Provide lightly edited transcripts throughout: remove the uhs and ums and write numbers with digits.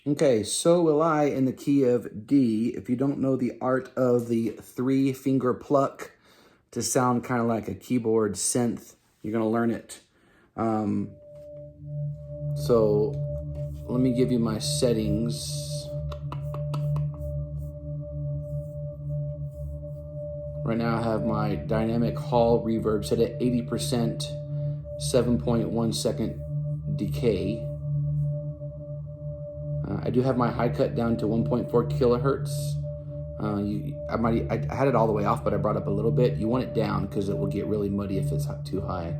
Okay, so will I in the key of D. If you don't know the art of the 3-finger pluck to sound kind of like a keyboard synth, you're gonna learn it. So let me give you my settings. Right now I have my dynamic hall reverb set at 80%, 7.1 second decay. I do have my high cut down to 1.4 kilohertz. I had it all the way off, but I brought up a little bit. You want it down because it will get really muddy if it's too high.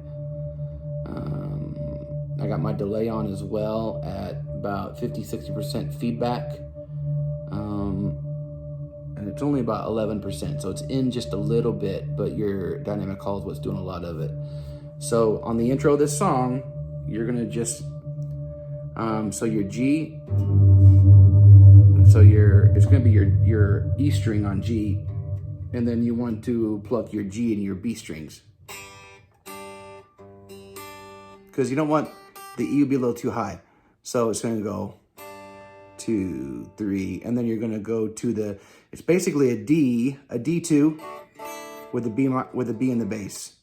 I got my delay on as well at about 50-60% feedback. And it's only about 11%, so it's in just a little bit, but your dynamic hall is what's doing a lot of it. So on the intro of this song, you're gonna just, so your G, it's gonna be your E string on G, and then you want to pluck your G and your B strings. Because you don't want the E to be a little too high. So it's gonna go 2, 3, and then you're gonna go to it's basically a D2 with a B in the bass.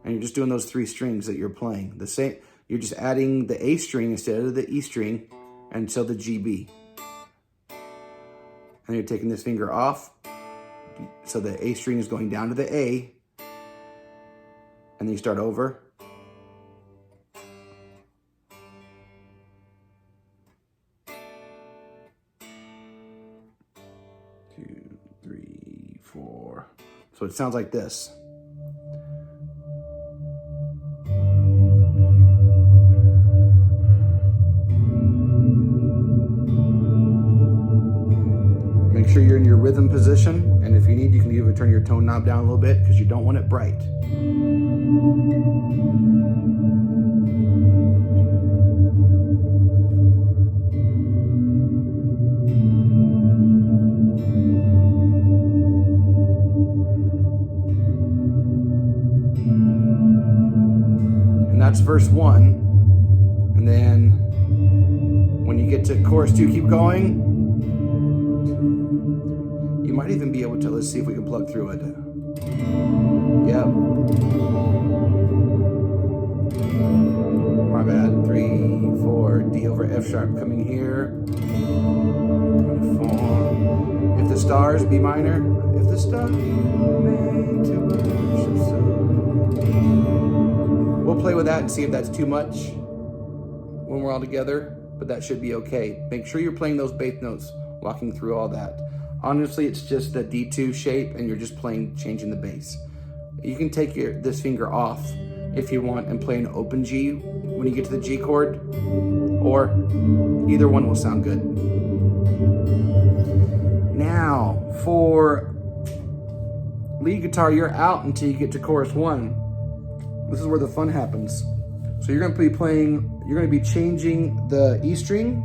And you're just doing those 3 strings that you're playing. The same, you're just adding the A string instead of the E string until the GB. And you're taking this finger off, so the A string is going down to the A, and then you start over. Two, 3, 4. So it sounds like this. Make sure you're in your rhythm position, and if you need, you can even turn your tone knob down a little bit because you don't want it bright. And that's verse 1. And then when you get to chorus 2, keep going. You might even be able to, let's see if we can plug through it. Yep. My bad. 3, 4, D over F sharp coming here. 4. If the stars, B minor. If the stars made to worship so. We'll play with that and see if that's too much when we're all together, but that should be okay. Make sure you're playing those bass notes, walking through all that. Honestly, it's just the D2 shape, and you're just changing the bass. You can take this finger off if you want and play an open G when you get to the G chord, or either one will sound good. Now, for lead guitar, you're out until you get to chorus 1. This is where the fun happens. So you're gonna be changing the E string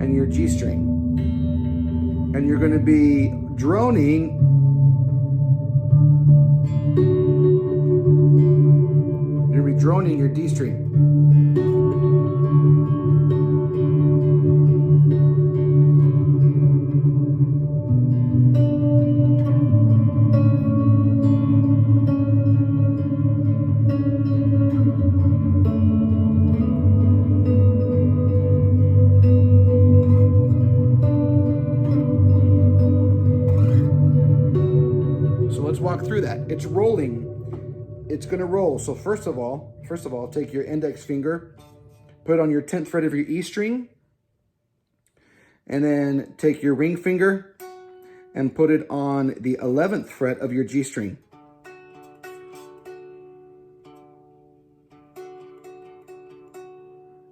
and your G string. And you're gonna be droning your D string. Let's walk through that. It's rolling. It's gonna roll. So first of all, take your index finger, put it on your 10th fret of your E string, and then take your ring finger and put it on the 11th fret of your G string.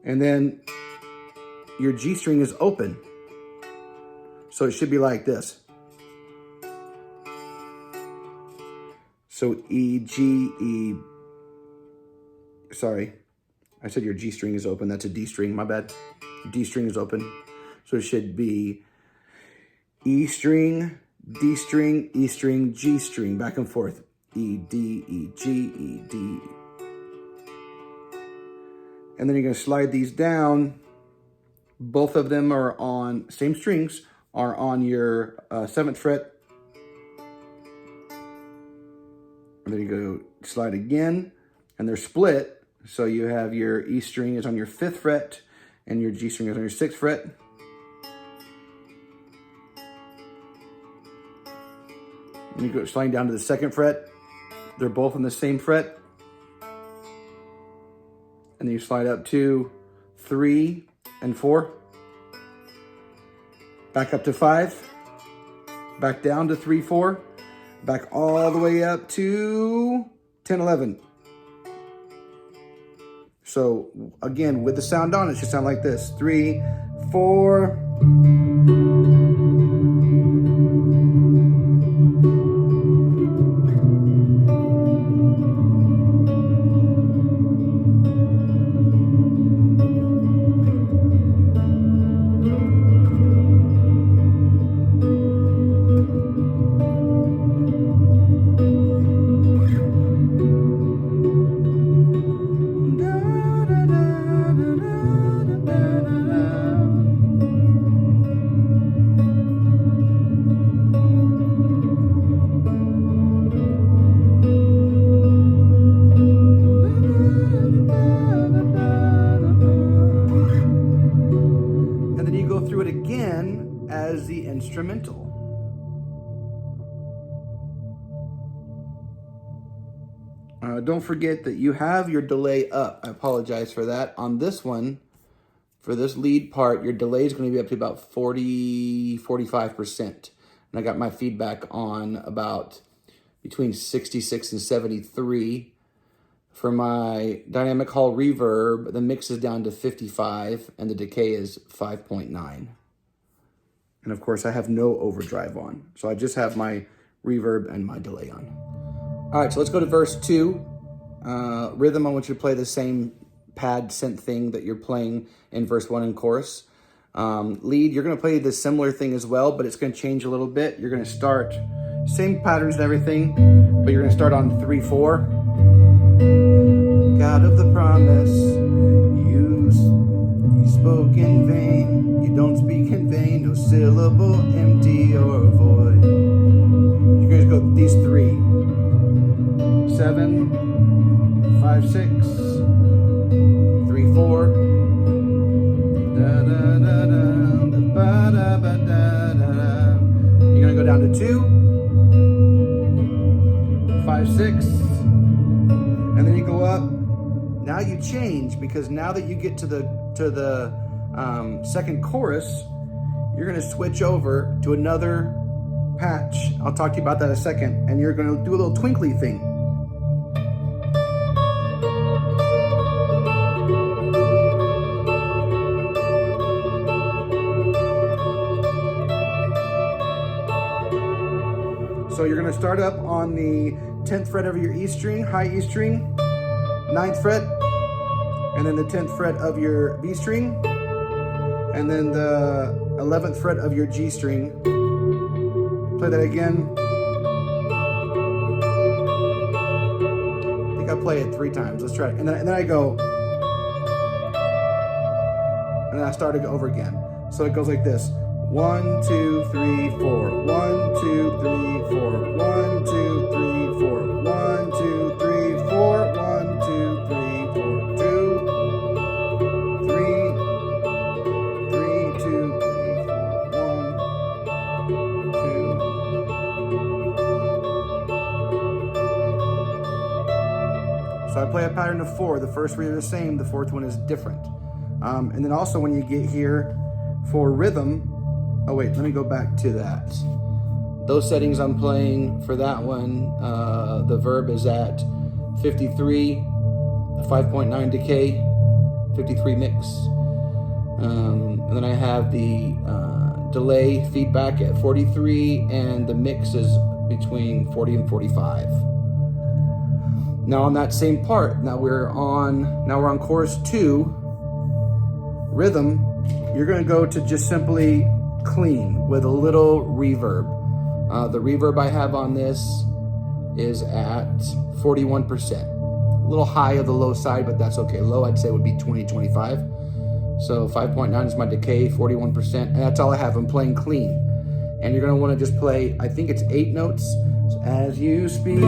And then your G string is open. So it should be like this. So E, G, E, sorry, I said your G string is open. That's a D string, my bad. D string is open. So it should be E string, D string, E string, G string, back and forth. E, D, E, G, E, D. And then you're gonna slide these down Both of them are on, same strings, are on your 7th fret. And then you go slide again, and they're split. So you have your E string is on your 5th fret, and your G string is on your 6th fret. And you go sliding down to the 2nd fret. They're both on the same fret. And then you slide up to 3 and 4. Back up to 5. Back down to 3, 4. Back all the way up to 10, 11. So again, with the sound on, it should sound like this. 3, 4. As the instrumental. Don't forget that you have your delay up. I apologize for that. On this one, for this lead part, your delay is going to be up to about 45%. And I got my feedback on about between 66 and 73. For my dynamic hall reverb, the mix is down to 55 and the decay is 5.9. And of course, I have no overdrive on. So I just have my reverb and my delay on. All right, so let's go to verse 2. Rhythm, I want you to play the same pad synth thing that you're playing in verse 1 and chorus. Lead, you're gonna play the similar thing as well, but it's gonna change a little bit. You're gonna start, same patterns and everything, but you're gonna start on 3, 4. God of the promise, you spoke in vain. You don't speak in vain, no syllable empty or void. You're going to go these 3. 7, 5, 6, 3, 4. Da, da, da, da, da, ba, da, ba, da, da, da. You're going to go down to 2, 5, 6, and then you go up. Now you change, because now that you get to the second chorus, you're going to switch over to another patch. I'll talk to you about that in a second. And you're going to do a little twinkly thing. So you're going to start up on the 10th fret of your E string, high E string, 9th fret, and then the 10th fret of your B string, and then the 11th fret of your G string. Play that again. I think I play it 3 times. Let's try it. And then I go, and then I start it over again. So it goes like this. 1, 2, 3, 4. 1, 2, 3, 4. 1, 2, 3, 4. 1, 2, 3, 4. 1, 2, 3, 4. 2, 3, 3, 2, 3, 4. 1, 2. So I play a pattern of 4. The first 3 are the same. The 4th one is different. And then also when you get here for rhythm, oh wait, let me go back to that. Those settings I'm playing for that one, the verb is at 53, 5.9 decay, 53 mix. And then I have the delay feedback at 43, and the mix is between 40 and 45. Now on that same part, now we're on chorus 2, rhythm, you're gonna go to just simply clean with a little reverb. The reverb I have on this is at 41%. A little high of the low side, but that's okay. Low, I'd say, would be 20, 25. So 5.9 is my decay, 41%, and that's all I have. I'm playing clean. And you're gonna wanna just play, I think it's 8 notes. So as you speak.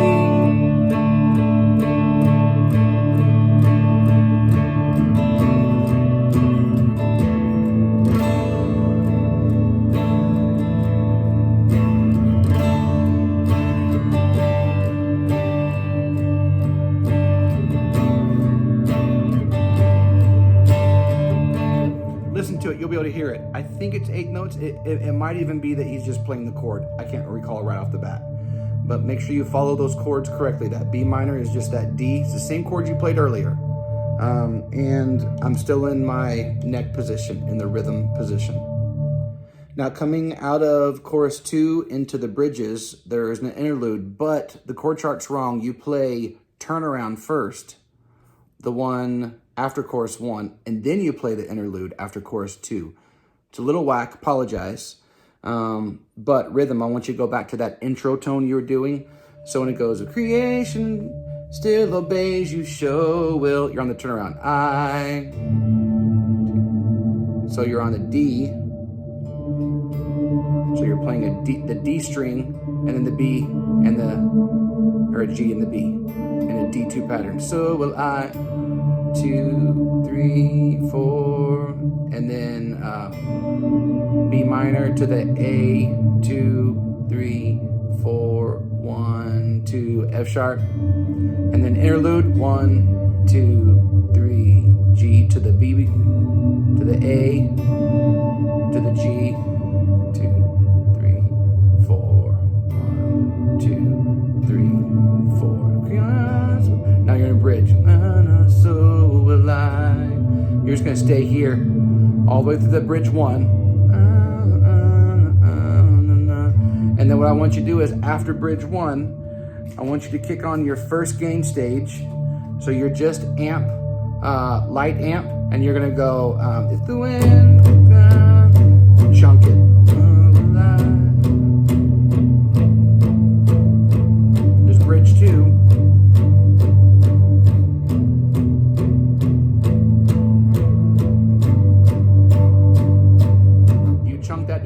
Listen to it, you'll be able to hear it. I think it's 8 notes. It might even be that he's just playing the chord. I can't recall right off the bat. But make sure you follow those chords correctly. That B minor is just that D. It's the same chord you played earlier. And I'm still in my neck position, in the rhythm position. Now coming out of chorus 2 into the bridges, there is an interlude, but the chord chart's wrong. You play turnaround first, the one after chorus 1, and then you play the interlude after chorus 2. It's a little whack, apologize. But rhythm, I want you to go back to that intro tone you were doing. So when it goes, creation still obeys you, show will, you're on the turnaround. So you're on the D. So you're playing a D, the D string, and then the B, and or a G and the B, in a D2 pattern. So will I. 2, 3, 4, and then B minor to the A, 2, 3, 4, 1, 2, F sharp, and then interlude, 1, 2, 3, G to the B, to the A, to the G, 2, 3, 4, 1, 2, 3, 4. Now you're in a bridge. So will I. You're just gonna stay here all the way through the bridge 1. And then what I want you to do is after bridge 1, I want you to kick on your first gain stage. So you're just amp, light amp, and you're gonna go, if the wind, chunk it. There's bridge 2.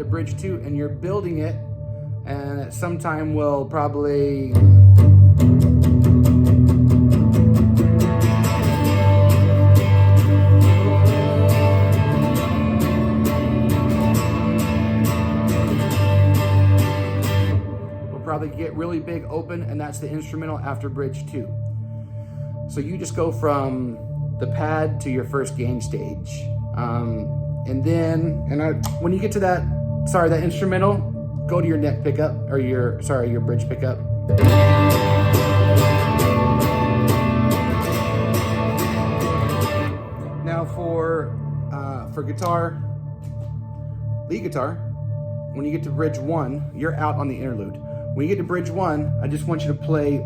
Bridge 2, and you're building it, and at some time we'll probably get really big open, and that's the instrumental after bridge 2. So you just go from the pad to your first gain stage, and then when you get to that instrumental, go to your neck pickup, or your bridge pickup. Now for guitar, lead guitar, when you get to bridge 1, you're out on the interlude. When you get to bridge 1, I just want you to play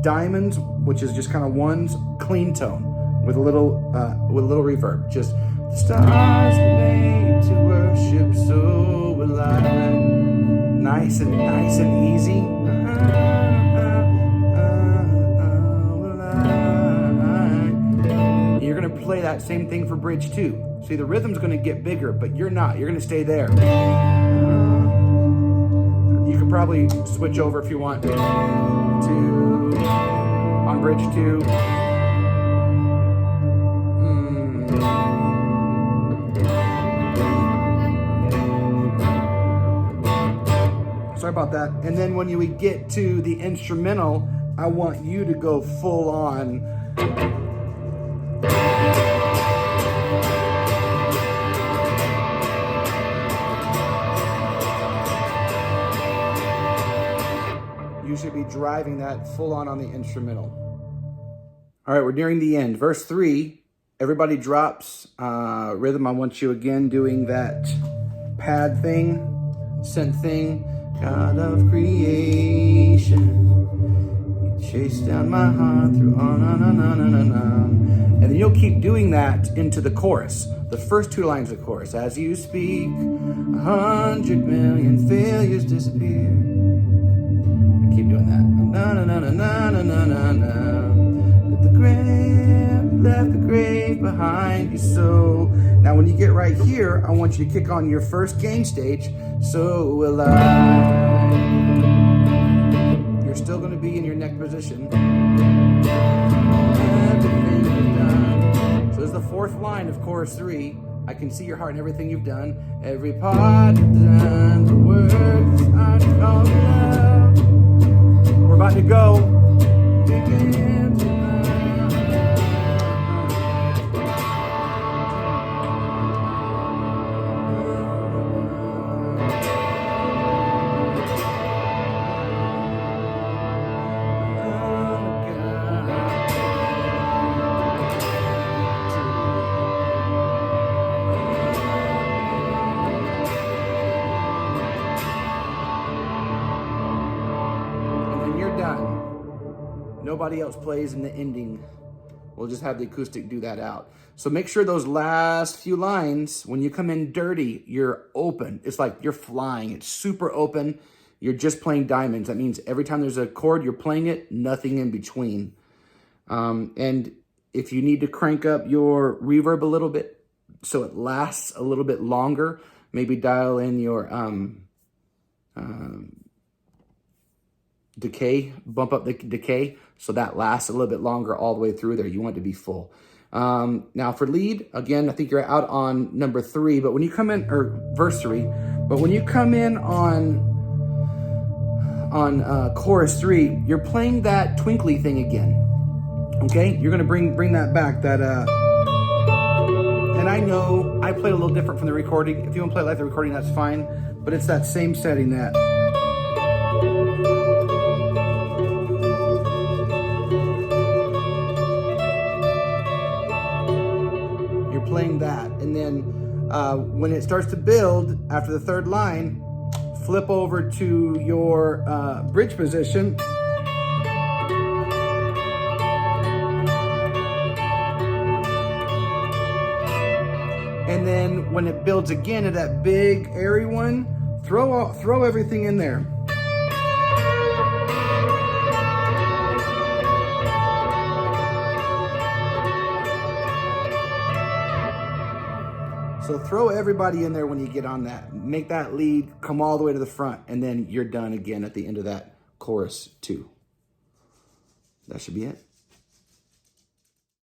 diamonds, which is just kind of ones, clean tone with a little reverb. Just the stars were made to worship, so will I. Nice and easy. Will I. You're gonna play that same thing for bridge 2. See, the rhythm's gonna get bigger, but you're not. You're gonna stay there. You could probably switch over if you want to on bridge 2. Sorry about that. And then when you get to the instrumental, I want you to go full on. You should be driving that full on the instrumental. All right, we're nearing the end. Verse 3, everybody drops rhythm. I want you again doing that pad thing, synth thing. God of creation, you chase down my heart through on. And then you'll keep doing that into the chorus. The first 2 lines of the chorus. As you speak, 100 million failures disappear. Keep doing that. Let the grave left the grave behind you. So now Now, when you get right here, I want you to kick on your first gain stage. So will I. You're still going to be in your neck position. Everything you've done. So there's the fourth line of chorus 3. I can see your heart and everything you've done. Every part you've done, the words I call love. We're about to go. Begin to done. Nobody else plays in the ending. We'll just have the acoustic do that out. So make sure those last few lines, when you come in dirty, you're open. It's like you're flying. It's super open. You're just playing diamonds. That means every time there's a chord, you're playing it, nothing in between. And if you need to crank up your reverb a little bit so it lasts a little bit longer, maybe dial in your decay, bump up the decay so that lasts a little bit longer all the way through there. You want it to be full. Now for lead, again, I think you're out on number 3, but when you come in, or verse 3, but when you come in on chorus 3, you're playing that twinkly thing again. Okay, you're gonna bring that back. That and I know I play a little different from the recording. If you want to play it like the recording, that's fine. But it's that same setting that. You're playing that, and then when it starts to build after the third line, flip over to your bridge position. And then when it builds again to that big airy one, throw everything in there. So throw everybody in there when you get on that. Make that lead come all the way to the front, and then you're done again at the end of that chorus 2. That should be it.